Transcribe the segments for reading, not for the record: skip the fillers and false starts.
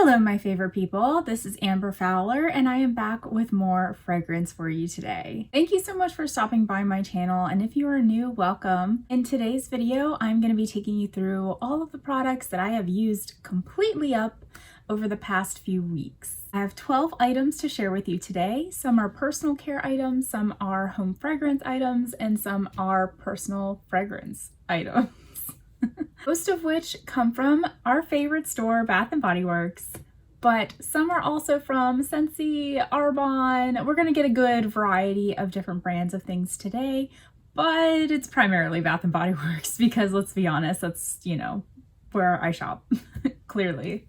Hello, my favorite people. This is Amber Fowler, and I am back with more fragrance for you today. Thank you so much for stopping by my channel, and if you are new, welcome. In today's video, I'm going to be taking you through all of the products that I have used completely up over the past few weeks. I have 12 items to share with you today. Some are personal care items, some are home fragrance items, and some are personal fragrance items. Most of which come from our favorite store, Bath & Body Works, but some are also from Scentsy, Arbonne. We're going to get a good variety of different brands of things today, but it's primarily Bath & Body Works because, let's be honest, that's, where I shop, clearly.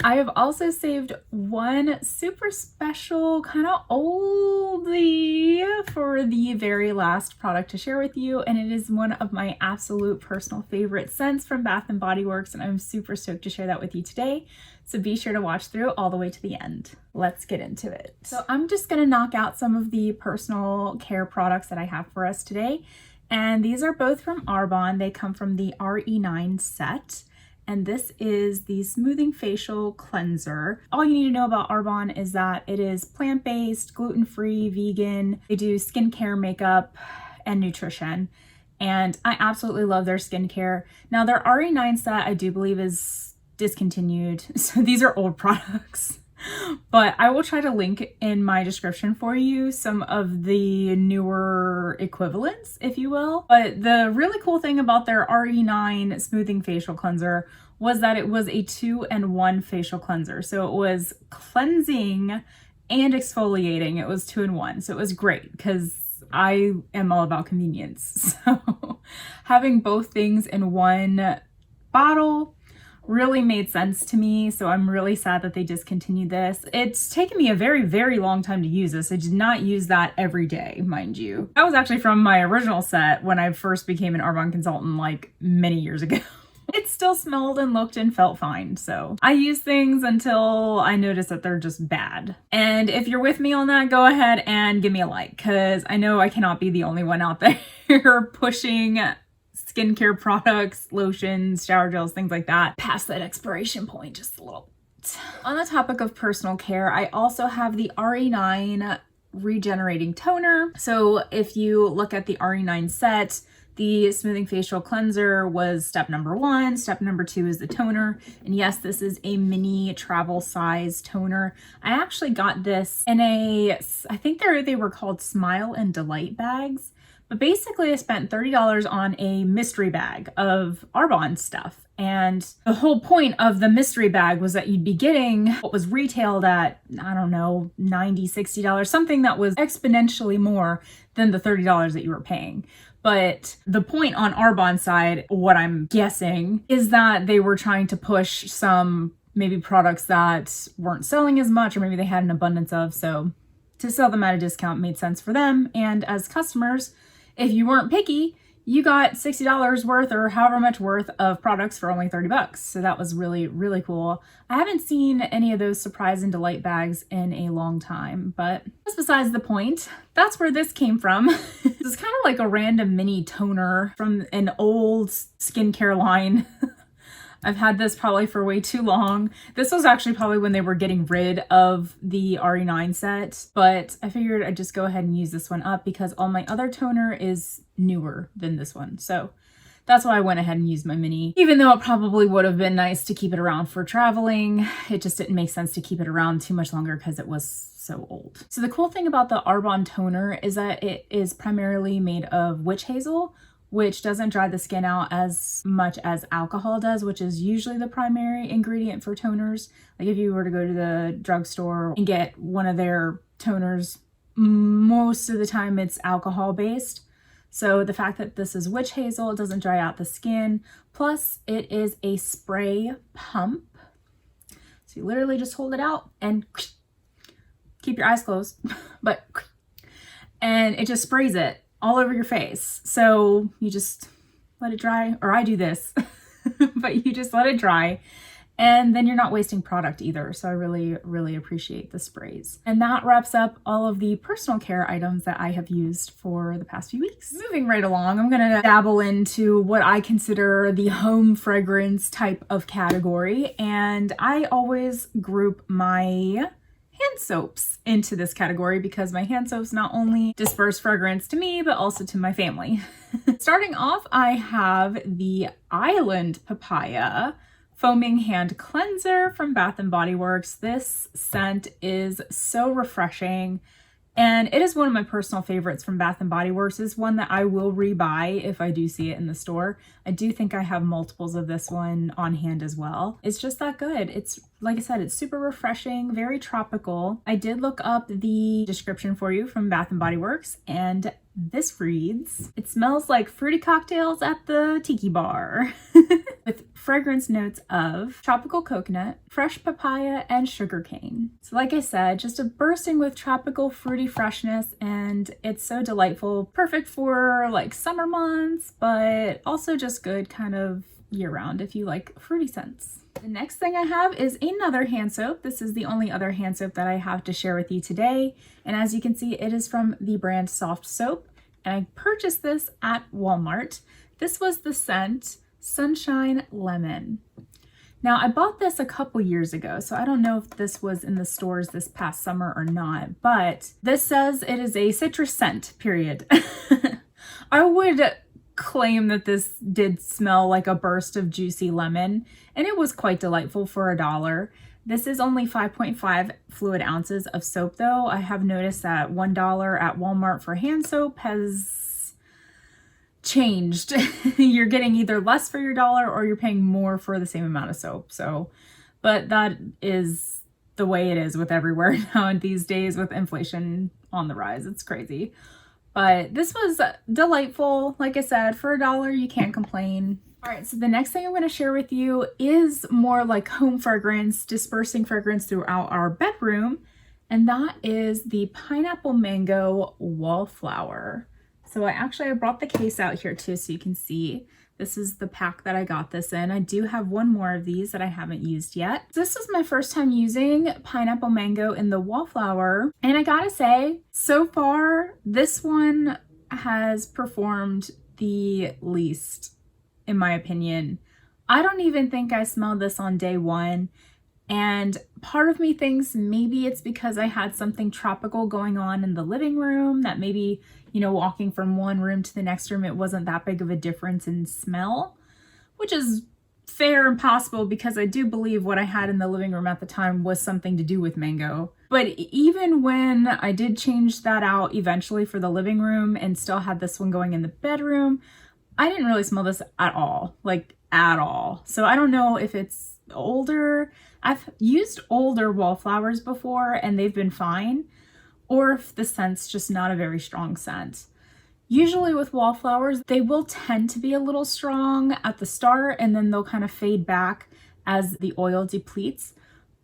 I have also saved one super special kind of oldie for the very last product to share with you, and it is one of my absolute personal favorite scents from Bath & Body Works, and I'm super stoked to share that with you today. So be sure to watch through all the way to the end. Let's get into it. So I'm just gonna knock out some of the personal care products that I have for us today. And these are both from Arbonne. They come from the RE9 set. And this is the Smoothing Facial Cleanser. All you need to know about Arbonne is that it is plant-based, gluten-free, vegan. They do skincare, makeup, and nutrition. And I absolutely love their skincare. Now their RE9 set, I do believe, is discontinued. So these are old products. But I will try to link in my description for you some of the newer equivalents, if you will. But the really cool thing about their RE9 Smoothing Facial Cleanser was that it was a 2-in-1 facial cleanser. So it was cleansing and exfoliating. It was 2-in-1. So it was great because I am all about convenience. So having both things in one bottle really made sense to me, so I'm really sad that they discontinued this. It's taken me a very, very long time to use this. I did not use that every day, mind you. That was actually from my original set when I first became an Arbonne consultant like many years ago. It still smelled and looked and felt fine, so I use things until I notice that they're just bad. And if you're with me on that, go ahead and give me a like, because I know I cannot be the only one out there pushing skincare products, lotions, shower gels, things like that past that expiration point just a little bit. On the topic of personal care, I also have the RE9 Regenerating Toner. So if you look at the RE9 set, the Smoothing Facial Cleanser was step number 1. Step number 2 is the toner. And yes, this is a mini travel size toner. I actually got this in I think they were called Smile and Delight bags. But basically I spent $30 on a mystery bag of Arbonne stuff. And the whole point of the mystery bag was that you'd be getting what was retailed at, I don't know, $90, $60, something that was exponentially more than the $30 that you were paying. But the point on Arbonne's side, what I'm guessing, is that they were trying to push some maybe products that weren't selling as much, or maybe they had an abundance of. So to sell them at a discount made sense for them. And as customers, if you weren't picky, you got $60 worth or however much worth of products for only 30 bucks. So that was really, really cool. I haven't seen any of those Surprise and Delight bags in a long time, but that's besides the point. That's where this came from. This is kind of like a random mini toner from an old skincare line. I've had this probably for way too long. This was actually probably when they were getting rid of the RE9 set, but I figured I'd just go ahead and use this one up because all my other toner is newer than this one. So that's why I went ahead and used my mini. Even though it probably would have been nice to keep it around for traveling, it just didn't make sense to keep it around too much longer because it was so old. So the cool thing about the Arbonne toner is that it is primarily made of witch hazel, which doesn't dry the skin out as much as alcohol does, which is usually the primary ingredient for toners. Like if you were to go to the drugstore and get one of their toners, most of the time it's alcohol based. So the fact that this is witch hazel, it doesn't dry out the skin. Plus it is a spray pump. So you literally just hold it out and keep your eyes closed, and it just sprays it all over your face. So you just let it dry, or I do this, but you just let it dry And then you're not wasting product either. So I really, really appreciate the sprays. And that wraps up all of the personal care items that I have used for the past few weeks. Moving right along, I'm gonna dabble into what I consider the home fragrance type of category. And I always group my hand soaps into this category because my hand soaps not only disperse fragrance to me, but also to my family. Starting off, I have the Island Papaya Foaming Hand Cleanser from Bath & Body Works. This scent is so refreshing, and it is one of my personal favorites from Bath & Body Works. It's one that I will rebuy if I do see it in the store. I do think I have multiples of this one on hand as well. It's just that good. It's, like I said, it's super refreshing, very tropical. I did look up the description for you from Bath & Body Works, and this reads, "It smells like fruity cocktails at the tiki bar." With fragrance notes of tropical coconut, fresh papaya, and sugarcane. So like I said, just a bursting with tropical fruity freshness, and it's so delightful. Perfect for like summer months, but also just good kind of year-round if you like fruity scents. The next thing I have is another hand soap. This is the only other hand soap that I have to share with you today. And as you can see, it is from the brand SoftSoap. And I purchased this at Walmart. This was the scent Sunshine Lemon. Now, I bought this a couple years ago, so I don't know if this was in the stores this past summer or not, but this says it is a citrus scent, period. I would claim that this did smell like a burst of juicy lemon, and it was quite delightful for $1. This is only 5.5 fluid ounces of soap though. I have noticed that $1 at Walmart for hand soap has changed. You're getting either less for your dollar or you're paying more for the same amount of soap. So, but that is the way it is with everywhere now these days with inflation on the rise. It's crazy. But this was delightful. Like I said, for $1, you can't complain. All right, so the next thing I'm going to share with you is more like home fragrance, dispersing fragrance throughout our bedroom, and that is the Pineapple Mango Wallflower. So I brought the case out here too so you can see. This is the pack that I got this in. I do have one more of these that I haven't used yet. This is my first time using Pineapple Mango in the Wallflower, and I gotta say, so far, this one has performed the least, in my opinion. I don't even think I smelled this on day one. And part of me thinks maybe it's because I had something tropical going on in the living room, that maybe, you know, walking from one room to the next room, it wasn't that big of a difference in smell, which is fair and possible because I do believe what I had in the living room at the time was something to do with mango. But even when I did change that out eventually for the living room and still had this one going in the bedroom, I didn't really smell this at all, like at all. So I don't know if it's older. I've used older wallflowers before and they've been fine, or if the scent's just not a very strong scent. Usually with wallflowers, they will tend to be a little strong at the start and then they'll kind of fade back as the oil depletes.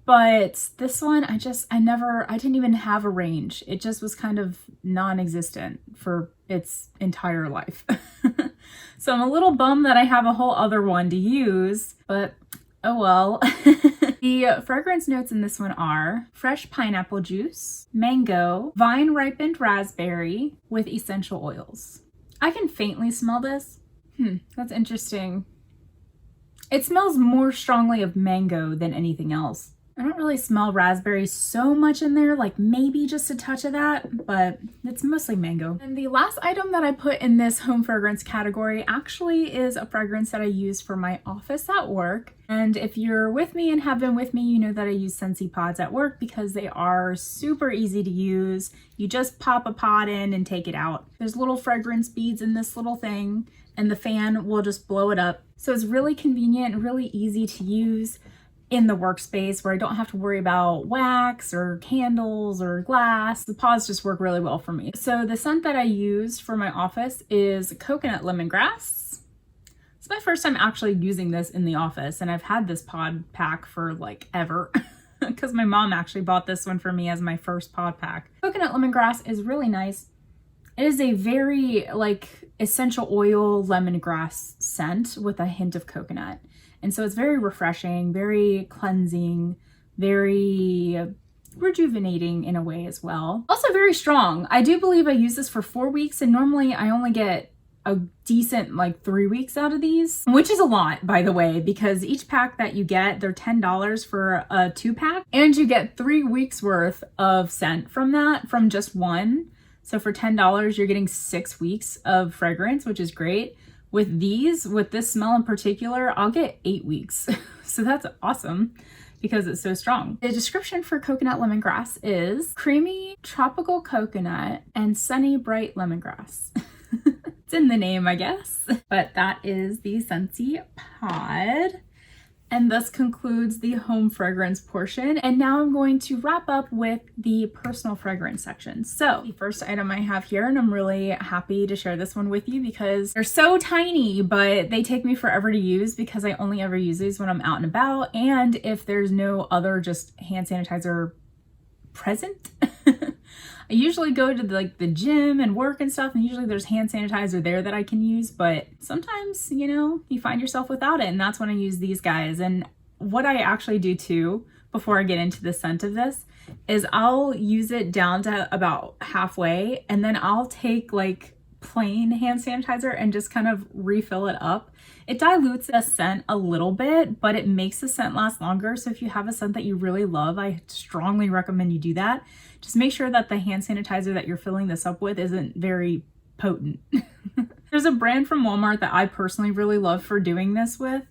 But this one, I didn't even have a range. It just was kind of non-existent for its entire life. So I'm a little bummed that I have a whole other one to use, but oh well. The fragrance notes in this one are fresh pineapple juice, mango, vine-ripened raspberry with essential oils. I can faintly smell this. That's interesting. It smells more strongly of mango than anything else. I don't really smell raspberry so much in there, like maybe just a touch of that, but it's mostly mango. And the last item that I put in this home fragrance category actually is a fragrance that I use for my office at work. And if you're with me and have been with me, you know that I use Scentsy pods at work because they are super easy to use. You just pop a pod in and take it out. There's little fragrance beads in this little thing and the fan will just blow it up. So it's really convenient and really easy to use in the workspace where I don't have to worry about wax or candles or glass. The pods just work really well for me. So the scent that I used for my office is coconut lemongrass. It's my first time actually using this in the office, and I've had this pod pack for like ever because my mom actually bought this one for me as my first pod pack. Coconut lemongrass is really nice. It is a very like essential oil lemongrass scent with a hint of coconut. And so it's very refreshing, very cleansing, very rejuvenating in a way as well. Also very strong. I do believe I use this for 4 weeks, and normally I only get a decent like 3 weeks out of these, which is a lot, by the way, because each pack that you get, they're $10 for a 2-pack, and you get 3 weeks worth of scent from that, from just one. So for $10, you're getting 6 weeks of fragrance, which is great. With these, with this smell in particular, I'll get 8 weeks. So that's awesome because it's so strong. The description for coconut lemongrass is creamy tropical coconut and sunny bright lemongrass. It's in the name, I guess. But that is the Scentsy pod. And this concludes the home fragrance portion. And now I'm going to wrap up with the personal fragrance section. So the first item I have here, and I'm really happy to share this one with you because they're so tiny, but they take me forever to use because I only ever use these when I'm out and about. And if there's no other just hand sanitizer present. I usually go to the gym and work and stuff, and usually there's hand sanitizer there that I can use, but sometimes, you know, you find yourself without it, and that's when I use these guys. And what I actually do too, before I get into the scent of this, is I'll use it down to about halfway, and then I'll take like plain hand sanitizer and just kind of refill it up. It dilutes the scent a little bit, but it makes the scent last longer. So if you have a scent that you really love, I strongly recommend you do that. Just make sure that the hand sanitizer that you're filling this up with isn't very potent. There's a brand from Walmart that I personally really love for doing this with.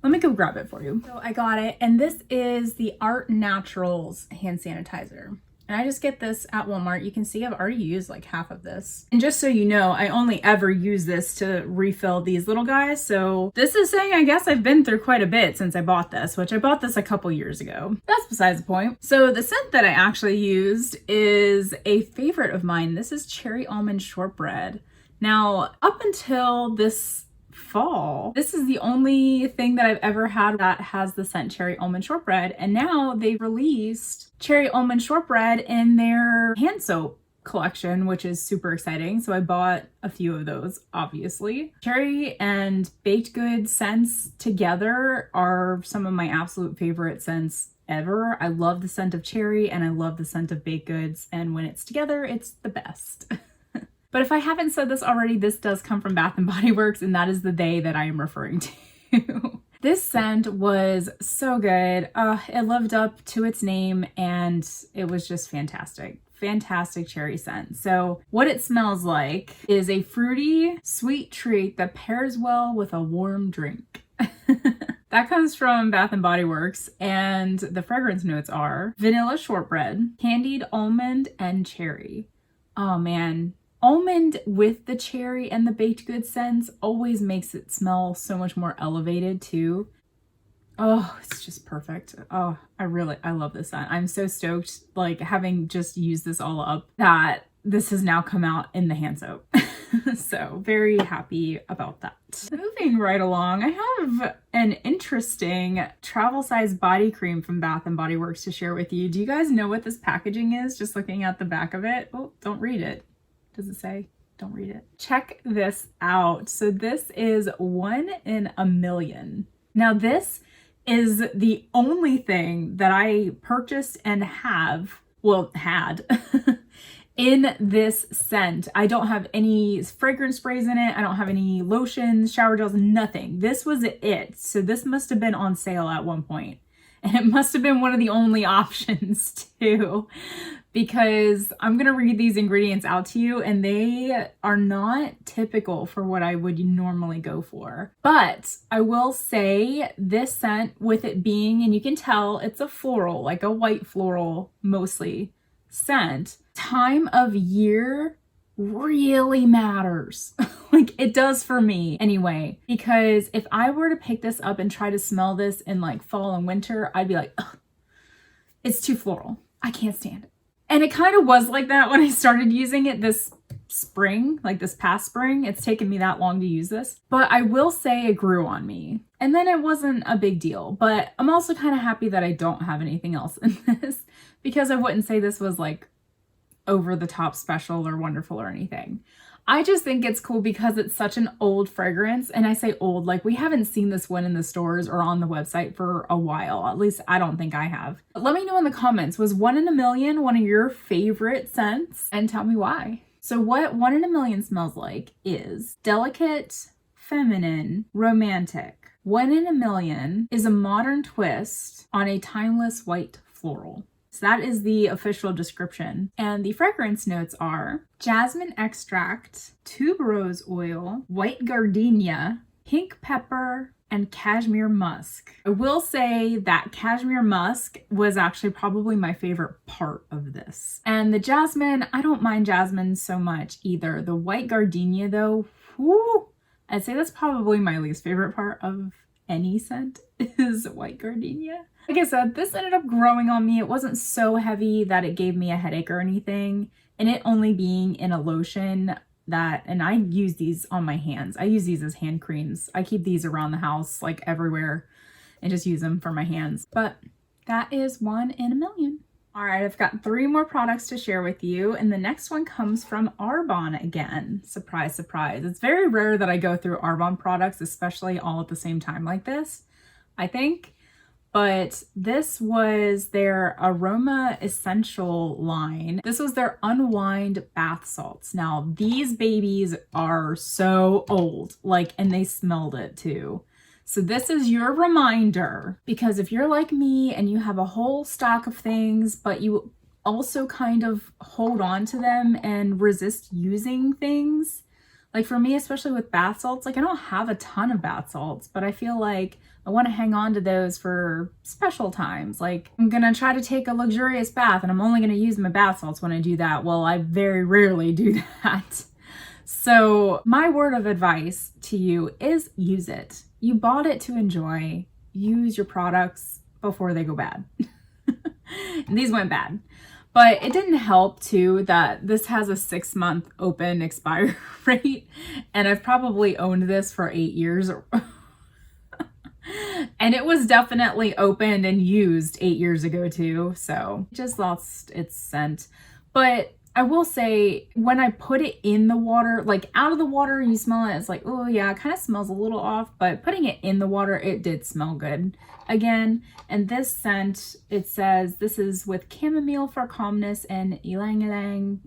Let me go grab it for you. So I got it, and this is the Art Naturals hand sanitizer. And I just get this at Walmart. You can see I've already used like half of this. And just so you know, I only ever use this to refill these little guys. So this is saying, I guess I've been through quite a bit since I bought this, which I bought this a couple years ago. That's besides the point. So the scent that I actually used is a favorite of mine. This is Cherry Almond Shortbread. Now, up until this fall, this is the only thing that I've ever had that has the scent Cherry Almond Shortbread, and now they've released Cherry Almond Shortbread in their hand soap collection, which is super exciting. So I bought a few of those, obviously. Cherry and baked goods scents together are some of my absolute favorite scents ever. I love the scent of cherry and I love the scent of baked goods, and when it's together, it's the best. But if I haven't said this already, this does come from Bath & Body Works, and that is the they that I am referring to. This scent was so good. It lived up to its name, and it was just fantastic. Fantastic cherry scent. So what it smells like is a fruity, sweet treat that pairs well with a warm drink. That comes from Bath & Body Works, and the fragrance notes are vanilla shortbread, candied almond, and cherry. Oh man. Almond with the cherry and the baked goods scents always makes it smell so much more elevated too. Oh, it's just perfect. Oh, I love this scent. I'm so stoked, like having just used this all up, that this has now come out in the hand soap. So very happy about that. Moving right along, I have an interesting travel size body cream from Bath & Body Works to share with you. Do you guys know what this packaging is? Just looking at the back of it. Oh, don't read it. Does it say? Don't read it. Check this out. So this is 1 in a million. Now this is the only thing that I purchased and had in this scent. I don't have any fragrance sprays in it. I don't have any lotions, shower gels, nothing. This was it. So this must have been on sale at one point. And it must have been one of the only options too, because I'm going to read these ingredients out to you, and they are not typical for what I would normally go for. But I will say this scent, with it being, and you can tell it's a floral, like a white floral mostly scent, time of year really matters. Like it does for me anyway, because if I were to pick this up and try to smell this in like fall and winter, I'd be like, ugh, it's too floral. I can't stand it. And it kind of was like that when I started using it this spring, like this past spring. It's taken me that long to use this, but I will say it grew on me. And then it wasn't a big deal, but I'm also kind of happy that I don't have anything else in this, because I wouldn't say this was like over the top special or wonderful or anything. I just think it's cool because it's such an old fragrance. And I say old, like we haven't seen this one in the stores or on the website for a while. At least I don't think I have. But let me know in the comments, was 1 in a Million one of your favorite scents? And tell me why. So what 1 in a Million smells like is delicate, feminine, romantic. 1 in a Million is a modern twist on a timeless white floral. So that is the official description. And the fragrance notes are jasmine extract, tuberose oil, white gardenia, pink pepper, and cashmere musk. I will say that cashmere musk was actually probably my favorite part of this. And the jasmine, I don't mind jasmine so much either. The white gardenia though, whoo, I'd say that's probably my least favorite part of any scent is white gardenia. Like I said, this ended up growing on me. It wasn't so heavy that it gave me a headache or anything. And it only being in a lotion and I use these on my hands. I use these as hand creams. I keep these around the house, like everywhere, and just use them for my hands. But that is 1 in a Million. All right, I've got 3 more products to share with you. And the next one comes from Arbonne again. Surprise, surprise. It's very rare that I go through Arbonne products, especially all at the same time like this, I think. But this was their Aroma Essential line. This was their Unwind bath salts. Now, these babies are so old, and they smelled it too. So this is your reminder, because if you're like me and you have a whole stock of things, but you also kind of hold on to them and resist using things, like for me, especially with bath salts, I don't have a ton of bath salts, but I feel like I want to hang on to those for special times. Like I'm going to try to take a luxurious bath and I'm only going to use my bath salts when I do that. Well, I very rarely do that. So my word of advice to you is use it. You bought it to enjoy. Use your products before they go bad. And these went bad. But it didn't help too that this has a 6-month open expire rate. And I've probably owned this for 8 years. And it was definitely opened and used 8 years ago too. So it just lost its scent. But I will say when I put it in the water, like out of the water, you smell it. It's like, oh yeah, it kind of smells a little off, but putting it in the water, it did smell good again. And this scent, it says this is with chamomile for calmness and ylang ylang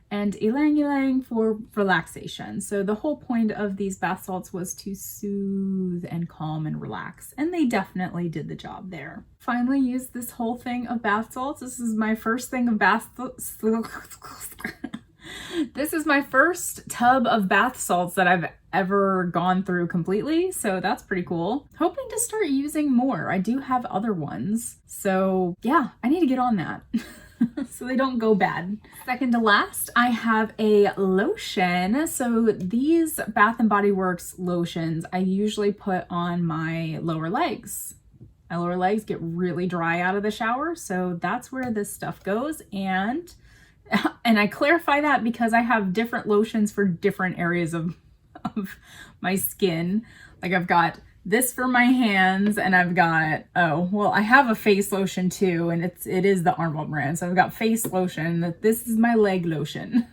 and ylang ylang for relaxation. So the whole point of these bath salts was to soothe and calm and relax. And they definitely did the job there. Finally used this whole thing of bath salts. This is my first thing of bath This is my first tub of bath salts that I've ever gone through completely. So that's pretty cool. Hoping to start using more. I do have other ones. So yeah, I need to get on that. So they don't go bad. Second to last, I have a lotion. So these Bath & Body Works lotions I usually put on my lower legs. My lower legs get really dry out of the shower, so that's where this stuff goes. And I clarify that because I have different lotions for different areas of my skin. Like I've got this for my hands, and I've got, I have a face lotion too, and it is the Arbonne brand. So I've got face lotion. This is my leg lotion.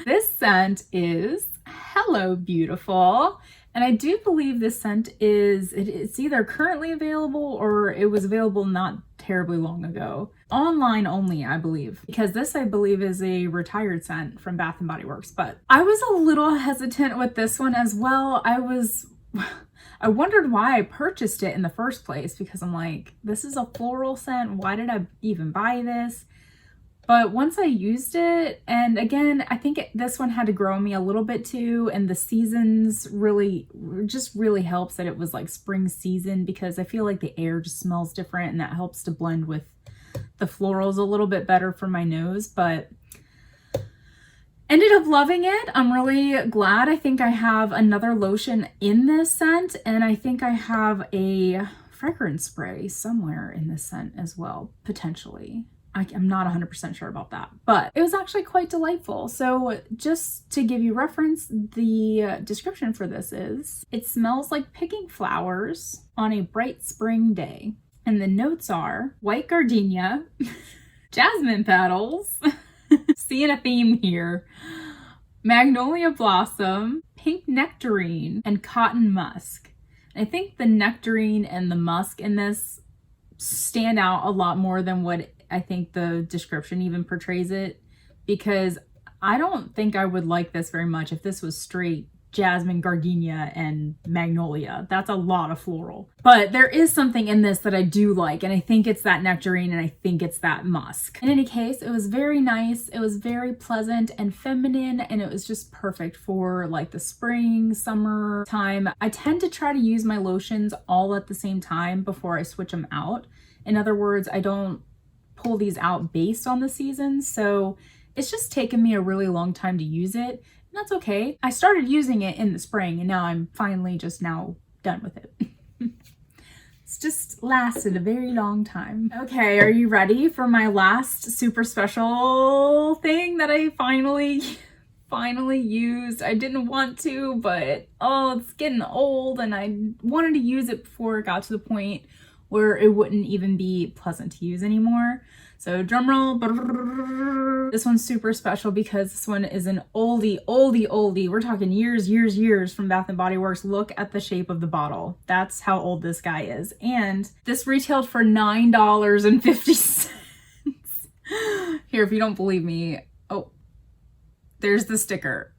This scent is Hello Beautiful. And I do believe this scent it's either currently available or it was available not terribly long ago. Online only, I believe, because this I believe is a retired scent from Bath & Body Works. But I was a little hesitant with this one as well. I wondered why I purchased it in the first place, because I'm like, this is a floral scent. Why did I even buy this? But once I used it, and again, I think this one had to grow on me a little bit too. And the seasons really helps that it was like spring season, because I feel like the air just smells different and that helps to blend with the florals a little bit better for my nose. But ended up loving it. I'm really glad. I think I have another lotion in this scent, and I think I have a fragrance spray somewhere in this scent as well, potentially. I'm not 100% sure about that, but it was actually quite delightful. So just to give you reference, the description for this is, it smells like picking flowers on a bright spring day. And the notes are white gardenia, jasmine petals, Seeing a theme here. Magnolia Blossom, Pink Nectarine, and Cotton Musk. I think the nectarine and the musk in this stand out a lot more than what I think the description even portrays it, because I don't think I would like this very much if this was straight jasmine, gardenia, and magnolia. That's a lot of floral. But there is something in this that I do like, and I think it's that nectarine and I think it's that musk. In any case, it was very nice. It was very pleasant and feminine, and it was just perfect for like the spring, summer time. I tend to try to use my lotions all at the same time before I switch them out. In other words, I don't pull these out based on the season, so it's just taken me a really long time to use it. That's okay. I started using it in the spring and now I'm finally just now done with it. It's just lasted a very long time. Okay, are you ready for my last super special thing that I finally used? I didn't want to, but oh, it's getting old and I wanted to use it before it got to the point where it wouldn't even be pleasant to use anymore. So drum roll. This one's super special because this one is an oldie. We're talking years from Bath & Body Works. Look at the shape of the bottle. That's how old this guy is. And this retailed for $9.50. Here, if you don't believe me, oh, there's the sticker.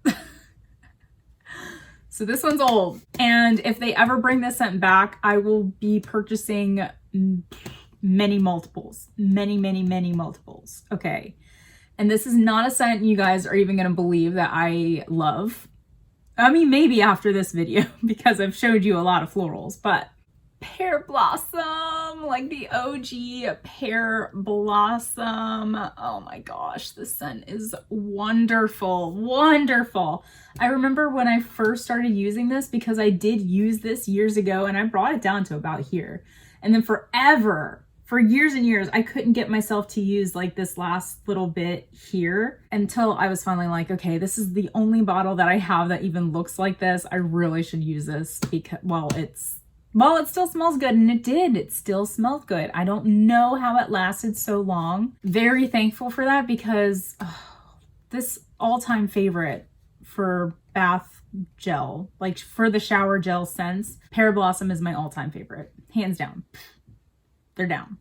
So this one's old. And if they ever bring this scent back, I will be purchasing many multiples, many multiples. Okay. And this is not a scent you guys are even going to believe that I love. I mean, maybe after this video because I've showed you a lot of florals, but Pear Blossom, like the OG Pear Blossom. Oh my gosh, this scent is wonderful. I remember when I first started using this, because I did use this years ago and I brought it down to about here. And then forever, for years and years, I couldn't get myself to use like this last little bit here until I was finally like, okay, this is the only bottle that I have that even looks like this. I really should use this because, well, it still smells good, and it did. It still smells good. I don't know how it lasted so long. Very thankful for that because this all-time favorite for bath gel, like for the shower gel scents, Pear Blossom is my all-time favorite. Hands down. They're down.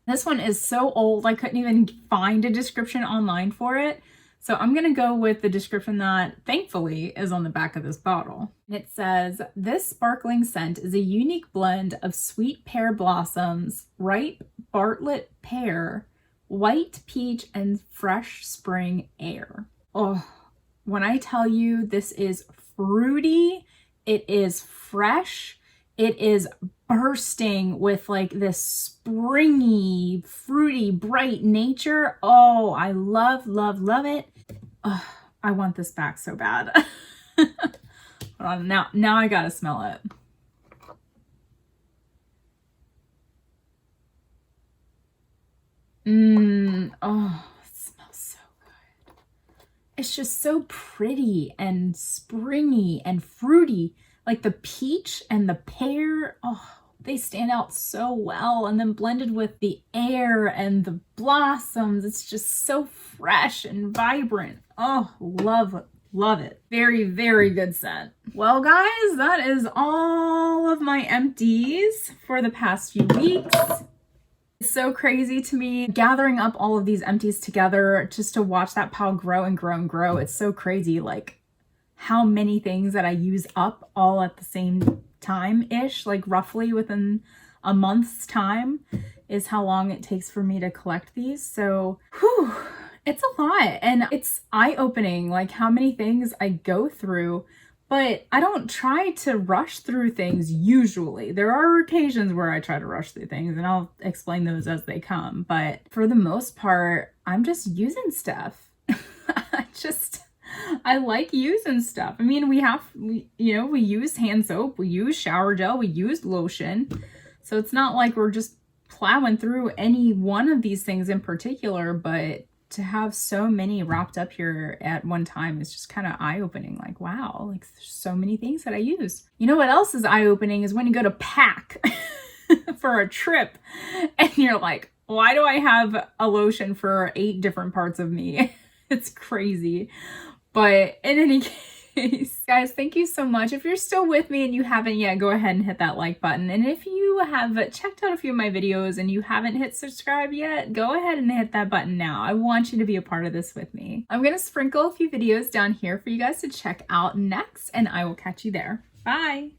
This one is so old, I couldn't even find a description online for it. So I'm going to go with the description that thankfully is on the back of this bottle. It says, this sparkling scent is a unique blend of sweet pear blossoms, ripe Bartlett pear, white peach, and fresh spring air. Oh, when I tell you this is fruity, it is fresh, it is bursting with like this springy, fruity, bright nature. Oh, I love it. Oh, I want this back so bad. Hold on, now I gotta smell it. Oh, it smells so good. It's just so pretty and springy and fruity. Like the peach and the pear, oh, they stand out so well. And then blended with the air and the blossoms, it's just so fresh and vibrant. Oh, love it. Very good scent. Well, guys, that is all of my empties for the past few weeks. It's so crazy to me gathering up all of these empties together just to watch that pile grow and grow and grow. It's so crazy, like how many things that I use up all at the same time-ish, like roughly within a month's time is how long it takes for me to collect these. So, whew, it's a lot, and it's eye-opening, like how many things I go through, but I don't try to rush through things usually. There are occasions where I try to rush through things, and I'll explain those as they come, but for the most part, I'm just using stuff. I like using stuff. I mean, we use hand soap, we use shower gel, we use lotion. So it's not like we're just plowing through any one of these things in particular, but to have so many wrapped up here at one time is just kind of eye-opening. Like, wow, like there's so many things that I use. You know what else is eye-opening is when you go to pack for a trip and you're like, Why do I have a lotion for 8 different parts of me? It's crazy. But in any case, guys, thank you so much. If you're still with me and you haven't yet, go ahead and hit that like button. And if you have checked out a few of my videos and you haven't hit subscribe yet, go ahead and hit that button now. I want you to be a part of this with me. I'm going to sprinkle a few videos down here for you guys to check out next, and I will catch you there. Bye.